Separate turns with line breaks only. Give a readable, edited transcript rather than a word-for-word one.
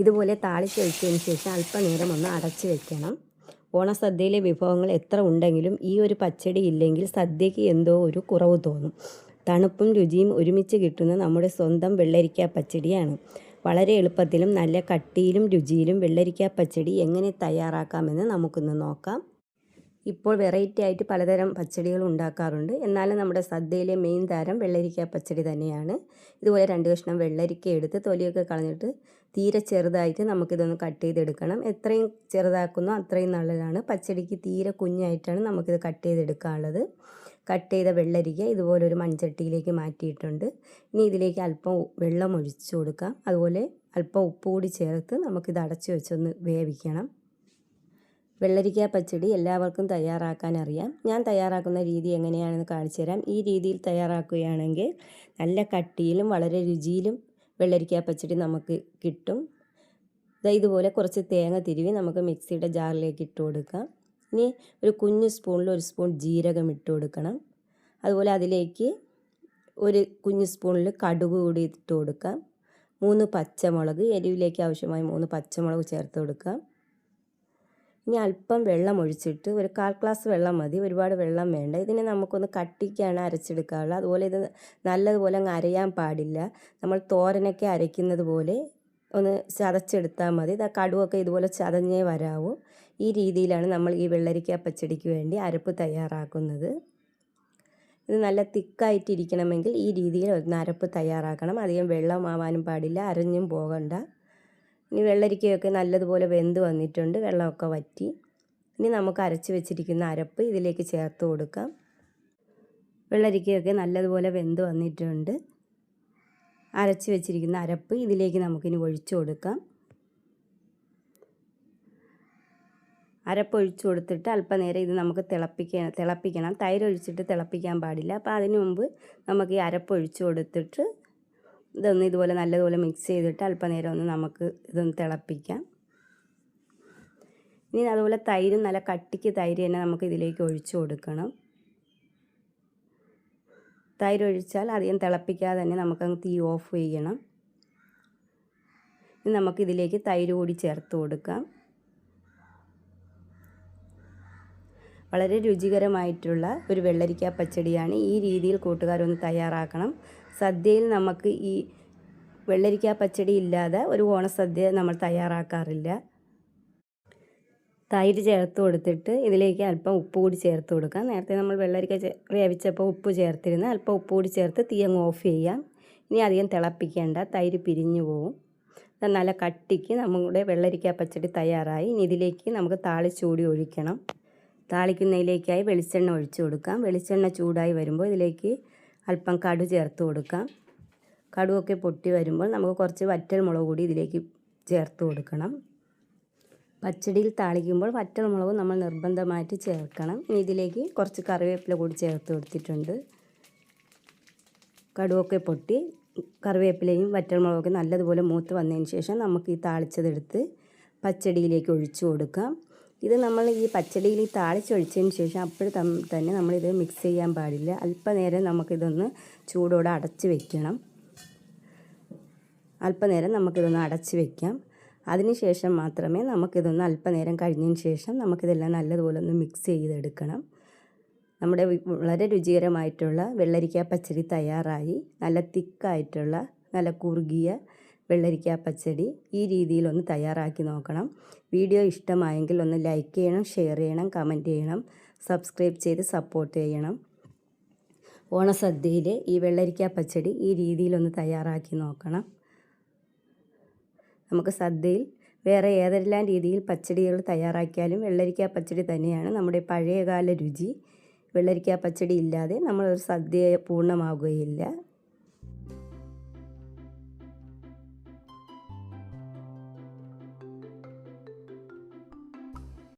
ഇതുപോലെ താളിച്ചൊഴിച്ചതിന് ശേഷം അല്പനേരം ഒന്ന് അടച്ച് വെക്കണം. ഓണസദ്യയിലെ വിഭവങ്ങൾ എത്ര ഉണ്ടെങ്കിലും ഈ ഒരു പച്ചടി ഇല്ലെങ്കിൽ സദ്യയ്ക്ക് എന്തോ ഒരു കുറവ് തോന്നും. തണുപ്പും രുചിയും ഒരുമിച്ച് കിട്ടുന്ന നമ്മുടെ സ്വന്തം വെള്ളരിക്ക പച്ചടിയാണ്. വളരെ എളുപ്പത്തിലും നല്ല കട്ടിയിലും രുചിയിലും വെള്ളരിക്ക പച്ചടി എങ്ങനെ തയ്യാറാക്കാമെന്ന് നമുക്കൊന്ന് നോക്കാം. ഇപ്പോൾ വെറൈറ്റി ആയിട്ട് പലതരം പച്ചടികൾ ഉണ്ടാക്കാറുണ്ട്. എന്നാലും നമ്മുടെ സദ്യയിലെ മെയിൻ താരം വെള്ളരിക്ക പച്ചടി തന്നെയാണ്. ഇതുപോലെ 2 കഷ്ണം വെള്ളരിക്ക എടുത്ത് തൊലിയൊക്കെ കളഞ്ഞിട്ട് തീരെ ചെറുതായിട്ട് നമുക്കിതൊന്ന് കട്ട് ചെയ്തെടുക്കണം. എത്രയും ചെറുതാക്കുന്നോ അത്രയും നല്ലതാണ്. പച്ചടിക്ക് തീരെ കുഞ്ഞായിട്ടാണ് നമുക്കിത് കട്ട് ചെയ്തെടുക്കാനുള്ളത്. കട്ട് ചെയ്ത വെള്ളരിക്ക ഇതുപോലൊരു മൺചട്ടിയിലേക്ക് മാറ്റിയിട്ടുണ്ട്. ഇനി ഇതിലേക്ക് അല്പം വെള്ളം ഒഴിച്ചു കൊടുക്കാം. അതുപോലെ അല്പം ഉപ്പ് കൂടി ചേർത്ത് നമുക്കിത് അടച്ചു വെച്ചൊന്ന് വേവിക്കണം. വെള്ളരിക്ക പച്ചടി എല്ലാവർക്കും തയ്യാറാക്കാൻ അറിയാം. ഞാൻ തയ്യാറാക്കുന്ന രീതി എങ്ങനെയാണെന്ന് കാണിച്ചു തരാം. ഈ രീതിയിൽ തയ്യാറാക്കുകയാണെങ്കിൽ നല്ല കട്ടിയിലും വളരെ രുചിയിലും വെള്ളരിക്ക പച്ചടി നമുക്ക് കിട്ടും. ഇതുപോലെ കുറച്ച് തേങ്ങ തിരുവി നമുക്ക് മിക്സിയുടെ ജാറിലേക്ക് ഇട്ട് കൊടുക്കാം. ഇനി ഒരു കുഞ്ഞു സ്പൂണിൽ 1 സ്പൂൺ ജീരകം ഇട്ട് കൊടുക്കണം. അതുപോലെ അതിലേക്ക് ഒരു കുഞ്ഞു സ്പൂണിൽ കടുക് കൂടി ഇട്ട് കൊടുക്കാം. 3 പച്ചമുളക്, എരിവിലേക്ക് ആവശ്യമായ 3 പച്ചമുളക് ചേർത്ത് കൊടുക്കാം. ഇനി അല്പം വെള്ളം ഒഴിച്ചിട്ട് ഒരു 1/4 ഗ്ലാസ് വെള്ളം മതി, ഒരുപാട് വെള്ളം വേണ്ട. ഇതിനെ നമുക്കൊന്ന് കട്ടിക്കാണ് അരച്ചെടുക്കാറുള്ളത്. അതുപോലെ ഇത് നല്ലതുപോലെ അങ്ങ് അരയാൻ പാടില്ല. നമ്മൾ തോരനൊക്കെ അരയ്ക്കുന്നത് പോലെ ഒന്ന് ചതച്ചെടുത്താൽ മതി. കടുവൊക്കെ ഇതുപോലെ ചതഞ്ഞേ വരാവൂ. ഈ രീതിയിലാണ് നമ്മൾ ഈ വെള്ളരിക്ക പച്ചടിക്ക് വേണ്ടി അരപ്പ് തയ്യാറാക്കുന്നത്. ഇത് നല്ല തിക്കായിട്ടിരിക്കണമെങ്കിൽ ഈ രീതിയിൽ ഒന്ന് അരപ്പ് തയ്യാറാക്കണം. അധികം വെള്ളമാവാനും പാടില്ല, അരഞ്ഞും പോകണ്ട. ഇനി വെള്ളരിക്കയൊക്കെ നല്ലതുപോലെ വെന്ത് വന്നിട്ടുണ്ട്, വെള്ളമൊക്കെ വറ്റി. ഇനി നമുക്ക് അരച്ച് വെച്ചിരിക്കുന്ന അരപ്പ് ഇതിലേക്ക് ചേർത്ത് കൊടുക്കാം. വെള്ളരിക്കയൊക്കെ നല്ലതുപോലെ വെന്ത് വന്നിട്ടുണ്ട്. അരച്ച് വെച്ചിരിക്കുന്ന അരപ്പ് ഇതിലേക്ക് നമുക്കിനി ഒഴിച്ചു കൊടുക്കാം. അരപ്പ് ഒഴിച്ചു കൊടുത്തിട്ട് അല്പനേരം ഇത് നമുക്ക് തിളപ്പിക്കണം. തൈര് ഒഴിച്ചിട്ട് തിളപ്പിക്കാൻ പാടില്ല. അപ്പോൾ അതിന് മുമ്പ് നമുക്ക് ഈ അരപ്പ് ഒഴിച്ചു കൊടുത്തിട്ട് ഇതൊന്ന് ഇതുപോലെ നല്ലതുപോലെ മിക്സ് ചെയ്തിട്ട് അല്പനേരം ഒന്ന് നമുക്ക് ഇതൊന്ന് തിളപ്പിക്കാം. ഇനി അതുപോലെ തൈരും നല്ല കട്ടിക്ക് തൈര് തന്നെ നമുക്ക് ഇതിലേക്ക് ഒഴിച്ചു കൊടുക്കണം. തൈര് ഒഴിച്ചാൽ അധികം തിളപ്പിക്കാതെ തന്നെ നമുക്കങ്ങ് തീ ഓഫ് ചെയ്യണം. ഇനി നമുക്കിതിലേക്ക് തൈര് കൂടി ചേർത്ത് കൊടുക്കാം. വളരെ രുചികരമായിട്ടുള്ള ഒരു വെള്ളരിക്ക പച്ചടിയാണ്. ഈ രീതിയിൽ കൂട്ടുകാരൊന്ന് തയ്യാറാക്കണം. സദ്യയിൽ നമുക്ക് ഈ വെള്ളരിക്ക പച്ചടി ഇല്ലാതെ ഒരു ഓണസദ്യ നമ്മൾ തയ്യാറാക്കാറില്ല. തൈര് ചേർത്ത് കൊടുത്തിട്ട് ഇതിലേക്ക് അല്പം ഉപ്പ് കൂടി ചേർത്ത് കൊടുക്കാം. നേരത്തെ നമ്മൾ വെള്ളരിക്ക വേവിച്ചപ്പോൾ ഉപ്പ് ചേർത്തിരുന്ന് അല്പം ഉപ്പ് കൂടി ചേർത്ത് തീ അങ്ങ് ഓഫ് ചെയ്യാം. ഇനി അധികം തിളപ്പിക്കേണ്ട, തൈര് പിരിഞ്ഞു പോവും. നല്ല കട്ടിക്ക് നമ്മുടെ വെള്ളരിക്ക പച്ചടി തയ്യാറായി. ഇനി ഇതിലേക്ക് നമുക്ക് താളിച്ചൂടി ഒഴിക്കണം. താളിക്കുന്നതിലേക്കായി വെളിച്ചെണ്ണ ഒഴിച്ചു കൊടുക്കാം. വെളിച്ചെണ്ണ ചൂടായി വരുമ്പോൾ ഇതിലേക്ക് അല്പം കടു ചേർത്ത് കൊടുക്കാം. കടുവൊക്കെ പൊട്ടി വരുമ്പോൾ നമുക്ക് കുറച്ച് വറ്റൽ മുളക് കൂടി ഇതിലേക്ക് ചേർത്ത് കൊടുക്കണം. പച്ചടിയിൽ താളിക്കുമ്പോൾ വറ്റൽ മുളക് നമ്മൾ നിർബന്ധമായിട്ട് ചേർക്കണം. ഇനി ഇതിലേക്ക് കുറച്ച് കറിവേപ്പില കൂടി ചേർത്ത് കൊടുത്തിട്ടുണ്ട്. കടുവൊക്കെ പൊട്ടി കറിവേപ്പിലയും വറ്റൽ മുളകൊക്കെ നല്ലതുപോലെ മൂത്ത് വന്നതിന് ശേഷം നമുക്ക് ഈ താളിച്ചതെടുത്ത് പച്ചടിയിലേക്ക് ഒഴിച്ചു കൊടുക്കാം. ഇത് നമ്മൾ ഈ പച്ചടിയിൽ താളിച്ചൊഴിച്ചതിന് ശേഷം അപ്പോൾ തന്നെ നമ്മളിത് മിക്സ് ചെയ്യാൻ പാടില്ല. അല്പനേരം നമുക്കിതൊന്ന് ചൂടോടെ അടച്ച് വെക്കണം. അല്പനേരം നമുക്കിതൊന്ന് അടച്ച് വെക്കാം. അതിനുശേഷം മാത്രമേ നമുക്കിതൊന്ന് അല്പനേരം കഴിഞ്ഞതിന് ശേഷം നമുക്കിതെല്ലാം നല്ലതുപോലെ ഒന്ന് മിക്സ് ചെയ്തെടുക്കണം. നമ്മുടെ വളരെ രുചികരമായിട്ടുള്ള വെള്ളരിക്ക പച്ചടി തയ്യാറായി. നല്ല തിക്കായിട്ടുള്ള നല്ല കുറുകിയ വെള്ളരിക്ക പച്ചടി ഈ രീതിയിലൊന്ന് തയ്യാറാക്കി നോക്കണം. വീഡിയോ ഇഷ്ടമായെങ്കിൽ ഒന്ന് ലൈക്ക് ചെയ്യണം, ഷെയർ ചെയ്യണം, കമൻറ്റ് ചെയ്യണം, സബ്സ്ക്രൈബ് ചെയ്ത് സപ്പോർട്ട് ചെയ്യണം. ഓണസദ്യയിൽ ഈ വെള്ളരിക്ക പച്ചടി ഈ രീതിയിലൊന്ന് തയ്യാറാക്കി നോക്കണം. നമുക്ക് സദ്യയിൽ വേറെ ഏതെല്ലാം രീതിയിൽ പച്ചടികൾ തയ്യാറാക്കിയാലും വെള്ളരിക്ക പച്ചടി തന്നെയാണ് നമ്മുടെ പഴയകാല രുചി. വെള്ളരിക്ക പച്ചടി ഇല്ലാതെ നമ്മളൊരു സദ്യ പൂർണ്ണമാകുകയില്ല.